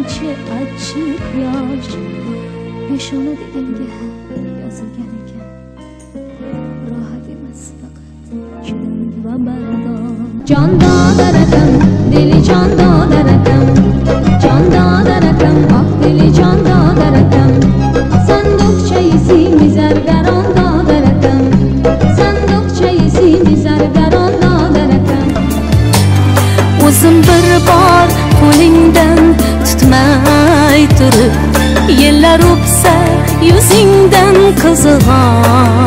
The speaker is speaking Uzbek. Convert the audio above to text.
qancha achchiq yosh peshona deganga yozilgan ekan. Rohat emas faqat kulib va bardosh. Jon dodaratam, dili jon dodaratam, jon dodaratam, oq dili jon dodaratam. Sanduqchai seni zargaron dodaratam, sanduqchai seni zargaron dodaratam. O'zim bir bor qo'lingdan tutmay turib, yillar o'psa yuzingdan qizig'on.